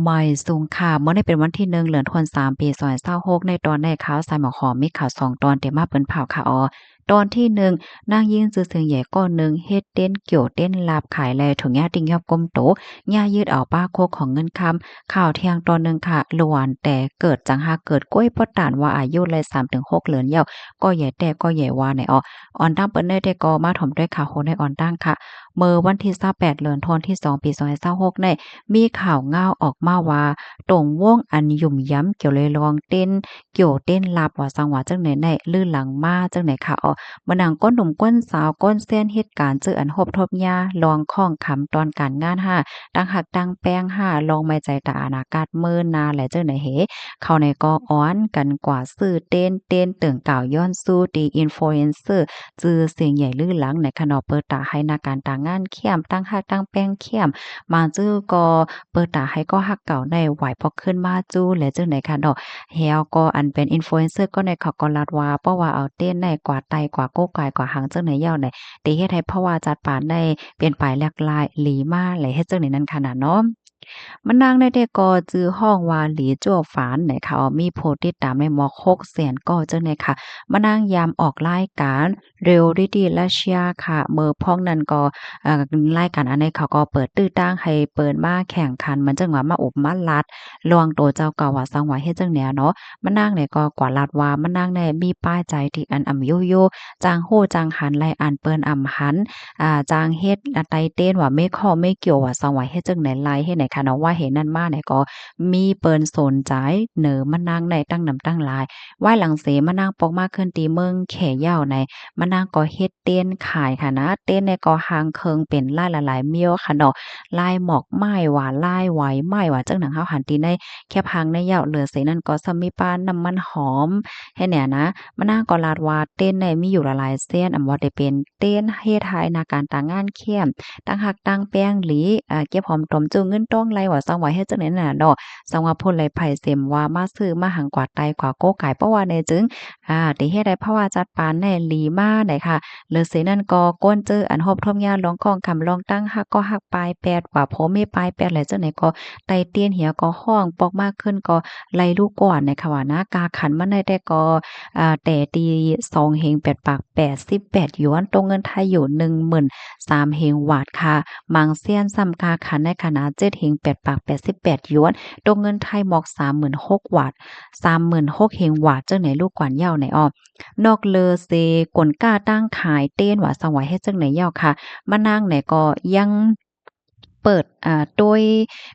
ใหม่สูงค่ะเมื่อได้เป็นวันที่1เดือนธันวาคมปี2026ในตอนในข่าวสายหมอหอมมีข่าว2ตอนที่มาเปิ้นเผาค่ะตอนที่1นางยิ่งซื่อเสียงใหญ่ก้อนหนึ่งเฮ็ดเต้นเกี่ยวเต้นลาบขายแลถุงยาติงยอบก้มโตย่ายืดเอาป้าโคกของเงินคำข่าวเที่ยงตอนหนึ่งค่ะหลวนแต่เกิดจังหาเกิดกล้วยปอตานว่าอายุเลย3-6เดือนเยาว์ก็ใหญ่แต่ก็ใหญ่ว่าในออนตั้งเปิ้นได้ก็มาถมด้วยข่าวโหในออนตั้งค่ะเมื่อวันที่28เดือนธันวาคมที่2ปี2026ในมีข่าวง่าวออกมาว่าตรงวงอันยุ่มย้ำเกี่ยวเลยลองเต้นเกี่ยวเต้นลับว่าสังว่าจังไหนในลื่นหลังมาจังไหนค่ะมานังก้นหนุ่มก้นสาวก้นเส้นเหตุการณ์จื้ออันหบทบยาลองข้องคำตอนการงานตั้งหักตั้งแป้งลองไม่ใจตาอานากาศมื้อนาและจังไหนเหเข้าในก็อ้อนกันกว่าซื้อเต้นตึงก่าวย้อนสู้ดีอินฟลูเอนเซอร์จื้อเสียงใหญ่ลื่นหลังในขณะเปิดตาให้นาการตางานเข้มตั้งหักตั้งแป้งเข้มมาจื้อก็เปิดตาให้ก็ฮักเก่าในไหวพอขึ้นมาจู้และจังไหนค่ะแฮวก็อันเป็น influencer ก็ในเขาก็ลาดว่าเพราะว่าเอาเต้นในกว่าไตกว่าโก้กายกว่าหางจังไหนยาวไหนติเฮ็ดให้เพราะว่าจัดปานได้เปลี่ยนไปหลากหลายหลีมาหลายเฮ็ดจังไหนนั้นขนาดเนาะมันนางได้ก็จื้อห้องว่าหลีจั่วฝานไหนค่ะมีผู้ติดตามในหมอก600,000ก็จังได๋ค่ะมานั่งยามออกรายการ Reality Russia ค่ะเมื่อพ้องนั้นก็รายการอันนี้เขาก็เปิดตื้อตั้งให้เปิดมาแข่งขันมันจังว่ามาอุบมาลัดลวงโตเจ้าเก่าว่าสังว่าเฮ็ดจังแนวเนาะมานั่งเนี่ยก็กว่าลัดว่ามานั่งเนี่ยมีป้ายใจที่อันอำโยโยจางโฮจางหันไลอันเปิ้นอำหันจางเฮ็ดไตเต้นว่าไม่ข้อไม่เกี่ยวว่าสังว่าเฮ็ดจังไหนไลเฮ็ดไหนค่ะเนาะว่าเห็นนั่นมาเนี่ยก็มีเปิ้นสนใจเหนอมานั่งในตั้งนำตั้งหลายไหว้หลังเสมานั่งปอกมากขึ้นตีเมืองแขย่าวในมานั่งก็เฮ็ดเต้นขายค่ะนะเต้นในก็หางเคิงเป็นลายหลายๆเมียวค่ะเนาะลายหมอกไม้ว่าลายไหวไม้ว่าจังหนังเฮาหันตีในแค่พังในยาวเหลือเสนั่นก็ซะมีปานน้ำมันหอมให้เนี่ยนะมานั่งก็ลาดว่าเต้นในมีอยู่หลายๆเส้นว่าได้เป็นเต้นเฮ็ดให้นาการตางงานเข้มตั้งหักตั้งแป้งหลีเก็บหอมตอมจูเงินต้องไหลว่าสังว่าเฮ็ดจังได๋น่ะเนาะสังว่าพุ่นไหลไผเสมว่ามาซื้อมาหังกว่าไตกว่าโกไก่เพราะว่าในจึงติเฮ็ดได้เพราะว่าจัดปานในหลีมาได้ค่ะเหลือเสนั่นก็ก้นเจออันหอบทมยาลองของคำลองตั้งฮักก็ฮักปลายแปดว่าผมมีปลายแปดแล้วจังไหนก็ไตเตียนเหี่ยก็ห้องปอกมากขึ้นก็ไล่ลูกก่อนในค่ะว่านะกาขันมาได้แต่ก็แต่ตี2เฮง8ปาก88หยวนตรงเงินไทยอยู่13,000เฮงวาทค่ะมังเซียนซ้ำกาขันในขนาด7เฮง8ปาก88หยวนตรงเงินไทยหมอก36,000วาท36,000เฮงวาทจังไหนลูกกวนยาวไหนนอกเลอเซกลก้าตั้งขายเต้นว่าสวัยเฮ็ดจังไหนยาวค่ะมานั่งไหนก็ยังเปิดโดย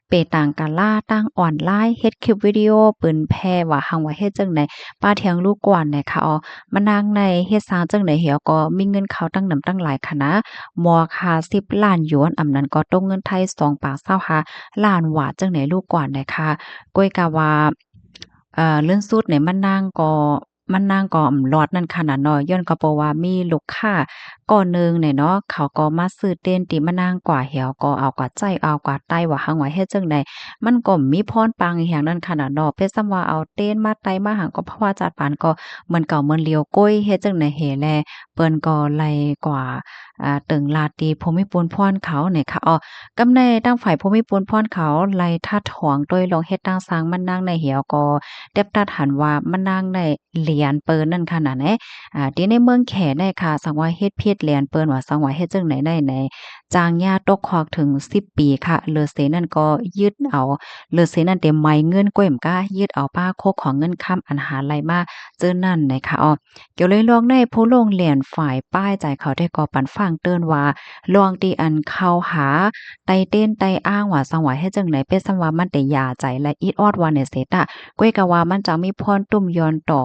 เปต่างกาล่าตั้งออนไลน์เฮ็ดคลิปวิดีโอปืนแพร่ว่าหังว่าเฮ็ดจังได๋ป้าเถียงลูกกวนเนี่ยค่ะมานั่งในเฮ็ดสร้างจังได๋เหี่ยวก็มีเงินเข้าตั้งนำตั้งหลายคะนะมอค่า10ล้านหยวนอำนั้นก็ตรงเงินไทย2ปาก25ล้านบาทจังได๋ลูกกวนเนี่ยค่ะก้อยกะว่าเรื่องสุดเนี่ยมันนางก็รอดนั่นขนาดน้อยย้อนก็เพราะว่ามีลูกค้าก้อนหนึ่งเนี่ยเนาะเขาก็มาซื้อเต้นติมานางกว่าเหี่ยวก็เอากว่าใจเอากว่าไต้ว่าหังว่าเฮ็ดจังใดมันก็มีพรปางอีหยังนั้นขนาดเนาะเป็นส่ำว่าเอาเต้นมาไต้มาหังก็เพราะว่าจัดปานก็เหมือนเก่าเหมือนเลียวก้อยเฮ็ดจังได๋แหแลเปิ้นก็ไล่กว่าตึงลาตรีภูมิพลพรเขาเนี่ยค่ะกำในตั้งฝ่ายภูมิพลพรเขาไล่ทัดถองโดยลองเฮ็ดตั้งสร้างมันนางในเหี่ยวก็เต็บตัดหันว่ามันนางได้เหรียญเปิ้นนั่นขนาดไหนที่ในเมืองแขได้ค่ะสังว่าเฮ็ดเพชรเหรียญเปิ้นว่าสังว่าเฮ็ดจังไหนได้ในจางยาตกคอกถึง10ปีค่ะเลอเสนั่นก็ยึดเอาเลอเสนั่นเต็มไม้เงินก้อยมก้ายึดเอาป้าโคกของเงินค้ำอันหาไหลมาเจอนั่นนะคะเกี่ยวเลยลองในผู้ลงเหรียญฝ่ายป้ายใจเขาได้ก่อปันฟังเตือนว่าลองตีอันเข้าหาไตเต้นไตอ้างว่าสังว่าเฮ็ดจังไหนเป็นสังว่ามันได้ยาใจและอีดออดว่าเนี่ยเสตะก้อยกะว่ามันจะมีพรตุ้มย้อนต่อ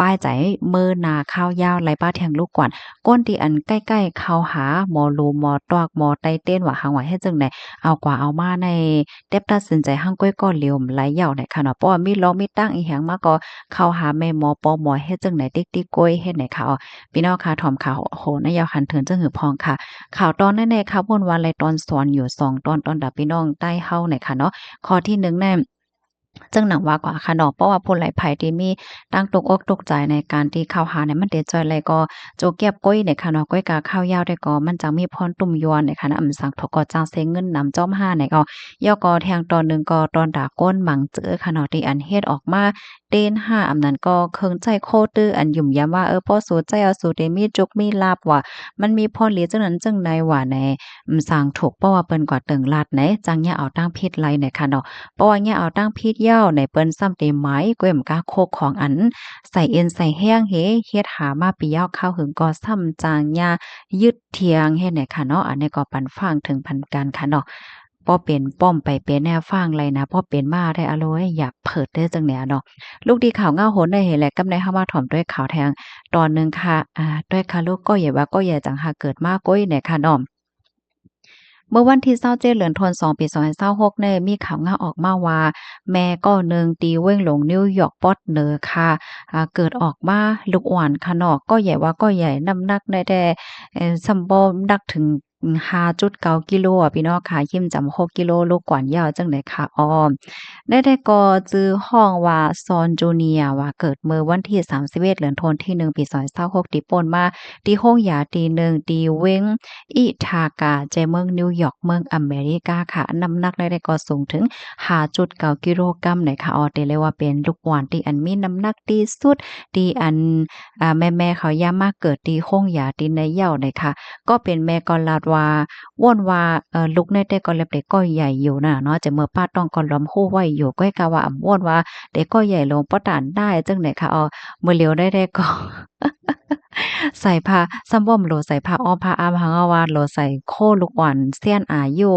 ป้ายใจมือนาข้าวยาวไหลป้าแทงลูกกวนก้นที่อันใกล้ๆเข้าหาหมอรูหมอตอกหมอไตเต้นว่าหังว่าเฮ็ดจังได๋เอากว่าเอามาในเต็บตัดสินใจหังก้อยก็เหลียวไหลยาวในค่ะเนาะเพราะว่ามีลองมีตั้งอีหยังมาก็เข้าหาแม่หมอปอหมอเฮ็ดจังได๋ติ๊กติ๊กก้อยเฮ็ดไหนค่ะพี่น้องค่ะถ่อมข่าวโหนยาวหันเถินจังหือพองค่ะข่าวตอนนั้นๆค่ะวนวันเลยตอนสอนอยู่2ตอนตอนดับพี่น้องใต้เฮาเนี่ยค่ะเนาะข้อที่1แน่ จึงหนังว่ากว่าค่ะเนาะเพราะว่าผู้หลายไผที่มีตั้งตกอกตกใจในการที่เข้าหาเนี่ยมันเดจ่อยแล้วก็โจเกียบก้อยเนี่ยค่ะเนาะก้อยกาข้าวยาวได้ก็มันจังมีพรตุ่มยวนเนี่ยค่ะนะอำสังทก็จ้างเซเงินนำจ้อมห้าเนี่ยก็ย่อก็แทงตอนหนึ่งก็ตอนด่าก้นหมั่งเจอค่ะเนาะที่อันเฮ็ดออกมาเต้นห้าอำนั้นก็เคิงใจโคตื้ออันหยุ่มย้ำว่าพ่อสู่ใจเอาสู่ได้มีจุกมีลาบว่ามันมีพรเหลียจังนั้นจังใดว่าในสร้างถูกเพราะว่าเปิ้นกว่าเติงลาดไหนจังอย่าเอาตั้งพิษไรเนี่ยค่ะเนาะ เพราะว่าเนี่ยเอาตั้งพีดเหย้าในเปิ้นซ้ำเต็มไม้ก้วยมกาโคกของอันใส่เอ็นใส่แห้งเฮ็ดหามาปีเหย้าข้าวหึงก็ซ้ำจางยายึดเทียงเฮ็ดไหนค่ะเนาะอันนี้ก็ปันฟังถึงพันการค่ะเนาะบ่เป็นป้อมไปเป็นแนวฟังเลยนะพอเป็นมาได้อโลยอยากเผิดได้จังแหนเนาะลูกดีข่าวเงาโหนได้เห็นแหละกำไดเฮามาถ่อมด้วยข่าวแทงตอนหนึงค่ะด้วยค่ะลูกก็อย่าว่าก็อย่าจังหาเกิดมาก้อยเนี่ยค่ะเนาะ เมื่อวันที่27เดือนธันวาคมปี2026เนี่ยมีข่าวง่าออกมาว่าแม่ก็หนึ่งตีเว้งหลงนิวยอร์กปอดเหนือค่ะเกิดออกมาลูกอ่อนค่ะเนาะก็ใหญ่ว่าก็ใหญ่น้ำหนักได้แต่ซัมบ่นักถึง5.9กิโลอะพี่น้องค่ะยิ้มจำ6กิโลลูกกว่านยาวจังได๋ค่ะอ้อมได้แต่ก็จื้อฮ้องว่าซอนจูเนียร์ว่าเกิดเมื่อวันที่31เดือนธันวาคมที่1ปี2026ที่ป่นมาที่โรงหยาที่1ที่เว้ง อิทากาใจเมืองนิวยอร์กเมืองอเมริกาค่ะน้ำหนักได้ก็สูงถึง5.9กิโลกรัมเลยค่ะเรียกว่าเป็นลูกหวานที่อันมีน้ำหนักที่สุดที่อันแม่ๆเขาย่ามาเกิดที่โรงหยาที่ในเย้าเลยค่ะก็เป็นแม่ก็ลาดว่าว่นว่าลูกในแต่ก็เล็บเด็กก็ใหญ่อยู่น่ะเนาะจะเมื่อป้าต้องก็ล้อมคู่ไว้อยู่ก็กะว่าว่นว่าเด็กก็ใหญ่ลงปะตานได้จังได๋ค่ะเมื่อเลียวได้ก็ใส่ผ้าซ้ำบ่มโหลใส่ผ้าอ้อมผ้าอ้ามหังเอาว่าโหลใส่โคลูกอ่อนเซียนอายุ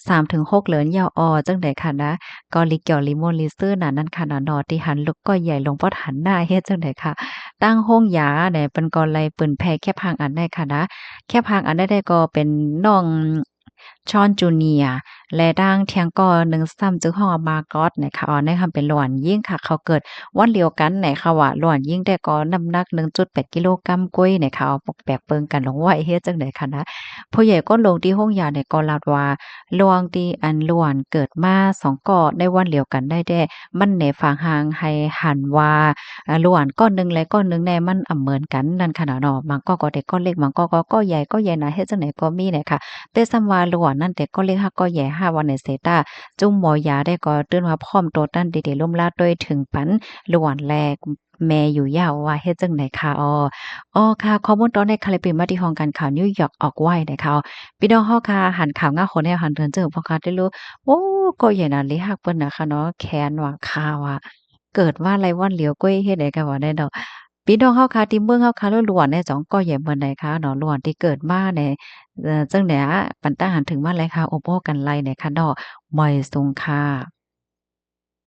3-6เหลือนยาวจังได๋ค่ะนะก็ลิเกี่ยวลิโมลิซื้อน่ะนั่นค่ะนะเนาะที่หันลูกก็ใหญ่ลงบ่ทันได้เฮ็ดจังได๋ค่ะตั้งโรงยาเนี่ยเปิ้นก็ไล่เปิ้นแพ้แค่พังอันได้ค่ะนะแค่พังอันได้ก็เป็นน้องชอนจูเนียร์และดังเที่ยงก็หนึ่งซ้ำจึกฮ้องว่ามาร์กอตนะคะในคำเป็นหลวนยิ่งค่ะเขาเกิดวันเดียวกันไหนค่ะว่าหลวนยิ่งได้ก็น้ำหนัก1.8กิโลกรัมก้วยนะคะเอาปกแปกเปิงกันลงไว้เฮ็ดจังได๋ค่ะนะผู้ใหญ่ก็ลงที่ห้องยาเนี่ยก็ลาดว่าลวงที่อันหลวนเกิดมา2ก่อในวันเดียวกันได้แด้มันแหนฝางหางให้หันว่าหลวนก้อนหนึ่งและก้อนหนึ่งแน่มันเหมือนกันนั่นค่ะเนาะบางก้อก็เด็กก้อนเล็กบางก้อก็ใหญ่ก็ใหญ่นะเฮ็ดจังได๋ก็มีเนี่ยค่ะ เตซัมวาหลวนนั่นแต่ก็เรียกฮักก็แย่ห้าวันในเซตาจุ้มหมอยาได้ก็เตือนว่าพร้อมโตตั้นดีๆล่มลาดด้วยถึงปันหลวนแลแม่อยู่ยาวว่าเฮ็ดจังไดค่ะค่ะข้อมูลตอนในคาลิปเป็นมาที่ห้องการข่าวนิวยอร์กออกไว้นะคะพี่น้องเฮาค่ะหันข่าวงาคนแนวหันเทินเจอพอค่ะได้รู้โอ้ก็ใหญ่น่ะลิฮักเปิ้นน่ะค่ะเนาะแค้นว่าข่าวอะเกิดว่าไรวันเหลียวก้อยเฮ็ดได้ก็บ่ได้ดอกพี่น้องเฮาค่ะที่เมืองเฮาค่ะล้วนๆเนี่ยจ้องก็ใหญ่เบิ่นใดค่ะเนาะล้วนที่เกิดมาใน จั่งใดอะปันตาหันถึงมาไรคะโอโปกันไลเนี่ยค่ะเนาะบ่อยสุงค่ะ